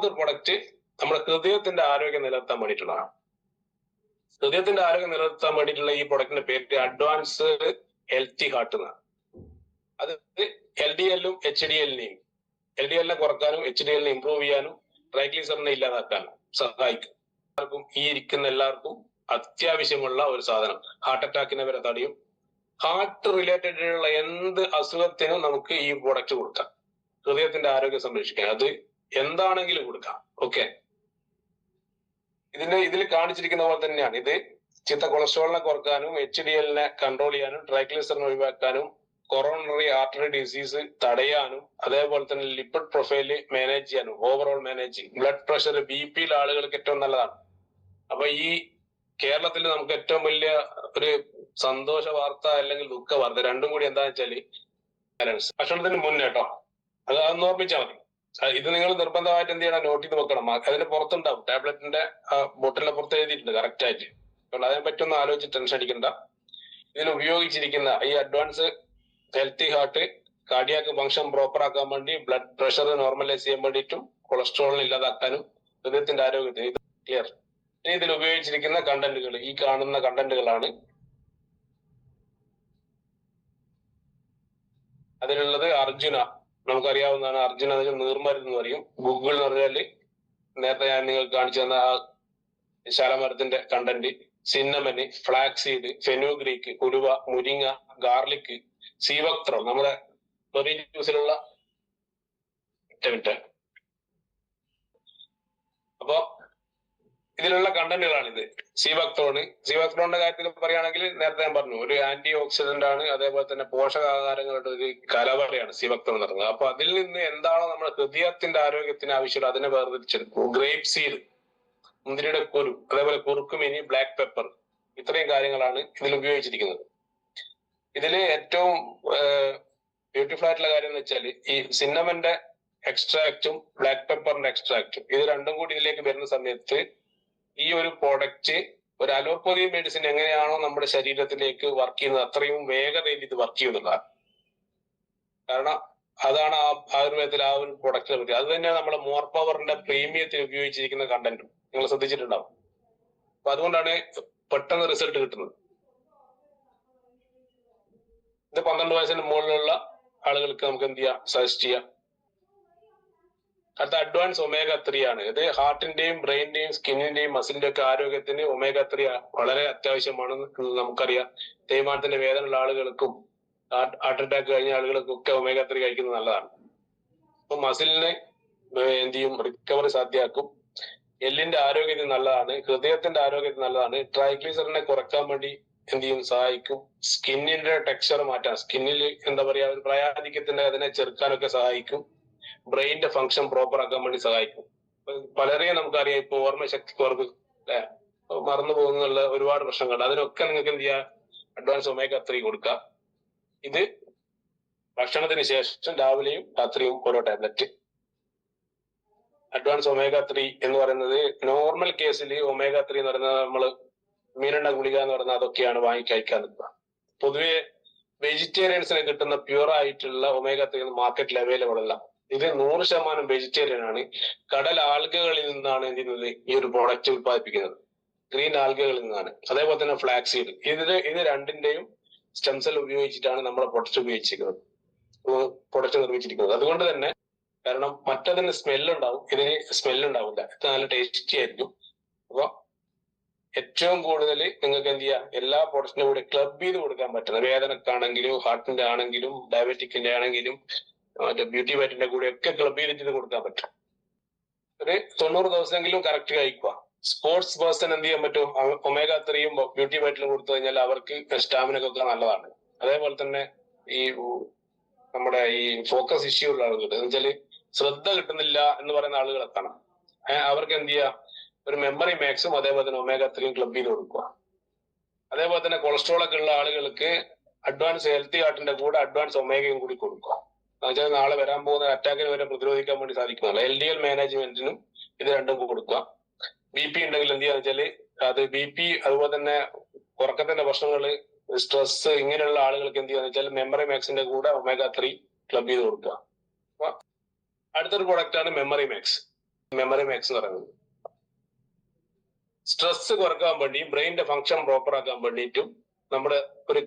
മൂന്നാമത്തെ ഒരു പ്രൊഡക്റ്റ് നമ്മുടെ ഹൃദയത്തിന്റെ ആരോഗ്യം നിലനിർത്താൻ വേണ്ടിയിട്ടുള്ളതാണ്. ഹൃദയത്തിന്റെ ആരോഗ്യം നിലനിർത്താൻ വേണ്ടിയിട്ടുള്ള ഈ പ്രൊഡക്റ്റിന്റെ പേര് അഡ്വാൻസ്ഡ് ഹെൽത്തി ഹാർട്ട് എന്നാണ്. അത് LDL-ഉം HDL-നെയും LDL-നെ കുറക്കാനും HDL-നെ ഇംപ്രൂവ് ചെയ്യാനും ട്രൈഗ്ലിസറിനെ ഇല്ലാതാക്കാനും സഹായിക്കും. ഈ ഇരിക്കുന്ന എല്ലാവർക്കും അത്യാവശ്യമുള്ള ഒരു സാധനം. ഹാർട്ട് അറ്റാക്കിനെ വരെ തടയും. ഹാർട്ട് റിലേറ്റഡ് ഉള്ള എന്ത് അസുഖത്തിനും നമുക്ക് ഈ പ്രൊഡക്റ്റ് കൊടുക്കാം. ഹൃദയത്തിന്റെ ആരോഗ്യം സംരക്ഷിക്കാൻ അത് എന്താണെങ്കിലും കൊടുക്കാം. ഓക്കെ, ഇതിൽ കാണിച്ചിരിക്കുന്ന പോലെ തന്നെയാണ്. ഇത് ചിത്ത കൊളസ്ട്രോളിനെ കുറക്കാനും HDL-നെ കൺട്രോൾ ചെയ്യാനും ട്രൈഗ്ലിസറിനെ ഒഴിവാക്കാനും കൊറോണറി ആർട്ടറി ഡിസീസ് തടയാനും അതേപോലെ തന്നെ ലിപ്പിഡ് പ്രൊഫൈല് മാനേജ് ചെയ്യാനും overall managing blood pressure BP ആളുകൾക്ക് ഏറ്റവും നല്ലതാണ്. അപ്പൊ ഈ കേരളത്തിൽ നമുക്ക് ഏറ്റവും വലിയ ഒരു സന്തോഷ വാർത്ത അല്ലെങ്കിൽ ദുഃഖ വാർത്ത രണ്ടും കൂടി എന്താന്ന് വെച്ചാല് ബാലൻസ്. ഭക്ഷണത്തിന് മുന്നേ കേട്ടോ, അതൊന്ന് ഓർമ്മിച്ചാൽ മതി. ഇത് നിങ്ങൾ നിർബന്ധമായിട്ട് എന്ത് ചെയ്യണം, നോട്ട് ചെയ്ത് വെക്കണം. അതിന് പുറത്തുണ്ടാവും, ടാബ്ലറ്റിന്റെ ബോട്ടിലിന്റെ പുറത്ത് എഴുതിയിട്ടുണ്ട് കറക്റ്റ് ആയിട്ട്. അപ്പോൾ അതിനെ പറ്റൊന്നും ആലോചിച്ച് ടെൻഷൻ അടിക്കണ്ട. ഇതിൽ ഉപയോഗിച്ചിരിക്കുന്ന ഈ advance healthy heart cardiac function proper ആക്കാൻ വേണ്ടി, ബ്ലഡ് പ്രഷർ നോർമലൈസ് ചെയ്യാൻ വേണ്ടിയിട്ടും കൊളസ്ട്രോളിനെ ഇല്ലാതാക്കാനും ഹൃദയത്തിന്റെ ആരോഗ്യത്തിന് ഇത് ക്ലിയർ. ഇനി ഇതിൽ ഉപയോഗിച്ചിരിക്കുന്ന കണ്ടന്റുകൾ ഈ കാണുന്ന കണ്ടന്റുകളാണ്. അതിലുള്ളത് അർജുന, നമുക്കറിയാവുന്നതാണ്. അർജുന എന്ന് വെച്ചാൽ നീർമരുന്ന് എന്ന് പറയും. ഗൂഗിൾ എന്ന് പറഞ്ഞാല് നേരത്തെ ഞാൻ നിങ്ങൾക്ക് കാണിച്ചു തന്ന ആ ശാലമരത്തിന്റെ കണ്ടന്റ്. സിന്നമന്, ഫ്ലാക്സീഡ്, ഫെനുഗ്രീക്ക്, ഉലുവ, മുരിങ്ങ, ഗാർലിക്, സീവക്ത്രം, നമ്മുടെ മെറീൻ ജ്യൂസിലുള്ള വിറ്റമിൻ. അപ്പൊ ഇതിലുള്ള കണ്ടന്റുകളാണിത്. സീവക്ത്രോണിന്റെ കാര്യത്തിൽ പറയുകയാണെങ്കിൽ നേരത്തെ ഞാൻ പറഞ്ഞു, ഒരു ആന്റി ഓക്സിഡന്റ് ആണ്. അതേപോലെ തന്നെ പോഷകാഹാരങ്ങളുടെ ഒരു കലവറയാണ് സീവക്ത്രോൺ എന്ന് പറയുന്നത്. അപ്പൊ അതിൽ നിന്ന് എന്താണോ നമ്മുടെ ഹൃദയത്തിന്റെ ആരോഗ്യത്തിന് ആവശ്യമുള്ള അതിനെ വേർതിരിച്ചെടുക്കും. ഗ്രേപ്പ് സീഡ്, മുന്തിരിയുടെ കുരു, അതേപോലെ കുറുക്കുമിനി, ബ്ലാക്ക് പെപ്പർ, ഇത്രയും കാര്യങ്ങളാണ് ഇതിൽ ഉപയോഗിച്ചിരിക്കുന്നത്. ഇതില് ഏറ്റവും ബ്യൂട്ടിഫുൾ ആയിട്ടുള്ള കാര്യം എന്ന് വെച്ചാൽ ഈ സിന്നമന്റെ എക്സ്ട്രാക്റ്റും ബ്ലാക്ക് പെപ്പറിന്റെ എക്സ്ട്രാക്റ്റും ഇത് രണ്ടും കൂടി ഇതിലേക്ക് വരുന്ന സമയത്ത് ഈ ഒരു പ്രോഡക്റ്റ് ഒരു അലോപ്പതി മെഡിസിൻ എങ്ങനെയാണോ നമ്മുടെ ശരീരത്തിലേക്ക് വർക്ക് ചെയ്യുന്നത് അത്രയും വേഗതയിൽ ഇത് വർക്ക് ചെയ്യുന്നതാണ്. കാരണം അതാണ് ആ ആയുർവേദത്തിൽ ആ ഒരു പ്രൊഡക്റ്റിനെ പറ്റി. അത് തന്നെയാണ് നമ്മുടെ മോർ പവറിന്റെ പ്രീമിയത്തിൽ ഉപയോഗിച്ചിരിക്കുന്ന കണ്ടന്റും നിങ്ങൾ ശ്രദ്ധിച്ചിട്ടുണ്ടാവും. അപ്പൊ അതുകൊണ്ടാണ് പെട്ടെന്ന് റിസൾട്ട് കിട്ടുന്നത്. ഇത് 12 വയസ്സിന് മുകളിലുള്ള ആളുകൾക്ക് നമുക്ക് എന്ത് ചെയ്യാം, സജസ്റ്റ് ചെയ്യാം. അടുത്ത അഡ്വാൻസ് omega-3 ആണ്. ഇത് ഹാർട്ടിന്റെയും ബ്രെയിനിന്റെയും സ്കിന്നിന്റെയും മസിലിന്റെ ഒക്കെ ആരോഗ്യത്തിന് omega-3 വളരെ അത്യാവശ്യമാണെന്ന് നമുക്കറിയാം. തേയ്മാനത്തിന്റെ വേദനയുള്ള ആളുകൾക്കും ഹാർട്ട് അറ്റാക്ക് കഴിഞ്ഞ ആളുകൾക്കും ഒക്കെ omega-3 കഴിക്കുന്നത് നല്ലതാണ്. അപ്പൊ മസിലിനെ എന്ത് ചെയ്യും, റിക്കവറി സാധ്യമാക്കും. എല്ലിന്റെ ആരോഗ്യത്തിന് നല്ലതാണ്. ഹൃദയത്തിന്റെ ആരോഗ്യത്തിന് നല്ലതാണ്. ട്രൈഗ്ലിസറിനെ കുറക്കാൻ വേണ്ടി എന്ത് ചെയ്യും, സഹായിക്കും. സ്കിന്നിന്റെ ടെക്സ്ചർ മാറ്റാൻ, സ്കിന്നിൽ എന്താ പറയാ ഒരു പ്രായാധിക്യത്തിന്റെ അതിനെ ചെറുക്കാനൊക്കെ സഹായിക്കും. ബ്രെയിനിന്റെ ഫംഗ്ഷൻ പ്രോപ്പർ ആക്കാൻ വേണ്ടി സഹായിക്കും. പലരെയും നമുക്കറിയാം ഇപ്പൊ ഓർമ്മശക്തി കുറവ്, അല്ലെ, മറന്നു പോകുന്നുള്ള ഒരുപാട് പ്രശ്നങ്ങളുണ്ട്. അതിനൊക്കെ നിങ്ങൾക്ക് എന്ത് ചെയ്യാം, അഡ്വാൻസ് omega-3 കൊടുക്കാം. ഇത് ഭക്ഷണത്തിന് ശേഷം രാവിലെയും രാത്രിയും ഓരോ ടാബ്ലറ്റ്. അഡ്വാൻസ് omega-3 എന്ന് പറയുന്നത് നോർമൽ കേസിൽ omega-3 എന്ന് പറയുന്നത് നമ്മള് മീനെണ്ണ ഗുളിക എന്ന് പറയുന്നത് അതൊക്കെയാണ് വാങ്ങി കഴിക്കാൻ നിൽക്കുക. പൊതുവെ വെജിറ്റേറിയൻസിന് കിട്ടുന്ന പ്യൂർ ആയിട്ടുള്ള omega-3 മാർക്കറ്റിൽ അവൈലബിൾ അല്ല. ഇത് 100% വെജിറ്റേറിയൻ ആണ്. കടൽ ആൽഗകളിൽ നിന്നാണ് എന്ത് ചെയ്യുന്നത്, ഈ ഒരു പ്രോഡക്റ്റ് ഉത്പാദിപ്പിക്കുന്നത്. ഗ്രീൻ ആൽഗകളിൽ നിന്നാണ്. അതേപോലെ തന്നെ ഫ്ലാക്സീഡ്. ഇത് രണ്ടിന്റെയും സ്റ്റെം സെൽ ഉപയോഗിച്ചിട്ടാണ് നമ്മുടെ പ്രൊഡക്റ്റ് നിർമ്മിച്ചിരിക്കുന്നത്. അതുകൊണ്ട് തന്നെ, കാരണം മറ്റതിന് സ്മെല്ലുണ്ടാവും, ഇതിന് സ്മെല്ലുണ്ടാവില്ല. ഇത് നല്ല ടേസ്റ്റി ആയിരിക്കും. അപ്പൊ ഏറ്റവും കൂടുതൽ നിങ്ങൾക്ക് എന്ത് ചെയ്യാം, എല്ലാ പ്രൊഡക്റ്റിന്റെ കൂടെ ക്ലബ് ചെയ്ത് കൊടുക്കാൻ പറ്റുന്ന, വേദനക്കാണെങ്കിലും ഹാർട്ടിന്റെ ആണെങ്കിലും ഡയബറ്റിക്കിന്റെ ആണെങ്കിലും മറ്റേ ബ്യൂട്ടി വൈറ്റിന്റെ കൂടെ ഒക്കെ ക്ലബ് ചെയ്തിട്ട് കൊടുക്കാൻ പറ്റും. ഒരു 90 ദിവസമെങ്കിലും കറക്റ്റ് കഴിക്കുക. സ്പോർട്സ് പേഴ്സൺ എന്ത് ചെയ്യാൻ പറ്റും, omega-3 ബ്യൂട്ടി വൈറ്റിലും കൊടുത്തു കഴിഞ്ഞാൽ അവർക്ക് സ്റ്റാമിനൊക്കെ നല്ലതാണ്. അതേപോലെ തന്നെ ഈ നമ്മുടെ ഈ ഫോക്കസ് ഇഷ്യൂ ഉള്ള ആളുകൾ എന്ന് വെച്ചാല് ശ്രദ്ധ കിട്ടുന്നില്ല എന്ന് പറയുന്ന ആളുകളൊക്കെ കാണാം. അവർക്ക് എന്ത് ചെയ്യാം, ഒരു മെമ്മറി മാക്സും അതേപോലെ തന്നെ omega-3 ക്ലബ് ചെയ്ത് കൊടുക്കുക. അതേപോലെ തന്നെ കൊളസ്ട്രോൾ ഒക്കെ ഉള്ള ആളുകൾക്ക് അഡ്വാൻസ് ഹെൽത്തി ഹാർട്ടിന്റെ കൂടെ അഡ്വാൻസ് ഒമേഗയും കൂടി കൊടുക്കുക. എന്നുവെച്ചാൽ നാളെ വരാൻ പോകുന്ന അറ്റാക്കിന് വരെ പ്രതിരോധിക്കാൻ വേണ്ടി സാധിക്കുന്നതാണ്. LDL മാനേജ്മെന്റിനും ഇത് രണ്ടും കൊടുക്കുക. BP ഉണ്ടെങ്കിൽ എന്ത് ചെയ്യാന്ന് വെച്ചാല് അത് BP, അതുപോലെ തന്നെ ഉറക്കത്തിന്റെ പ്രശ്നങ്ങള്, സ്ട്രെസ്, ഇങ്ങനെയുള്ള ആളുകൾക്ക് എന്ത് ചെയ്യാന്ന് വെച്ചാൽ മെമ്മറി മാക്സിന്റെ കൂടെ omega-3 ക്ലബ് ചെയ്ത് കൊടുക്കുക. അപ്പൊ അടുത്തൊരു പ്രൊഡക്റ്റ് ആണ് മെമ്മറി മാക്സ്. മെമ്മറി മാക്സ് എന്ന് പറയുന്നത്. സ്ട്രെസ് കുറക്കാൻ വേണ്ടിയും ബ്രെയിനിന്റെ ഫങ്ഷൻ പ്രോപ്പർ ആക്കാൻ വേണ്ടിയിട്ടും നമ്മുടെ ഒരു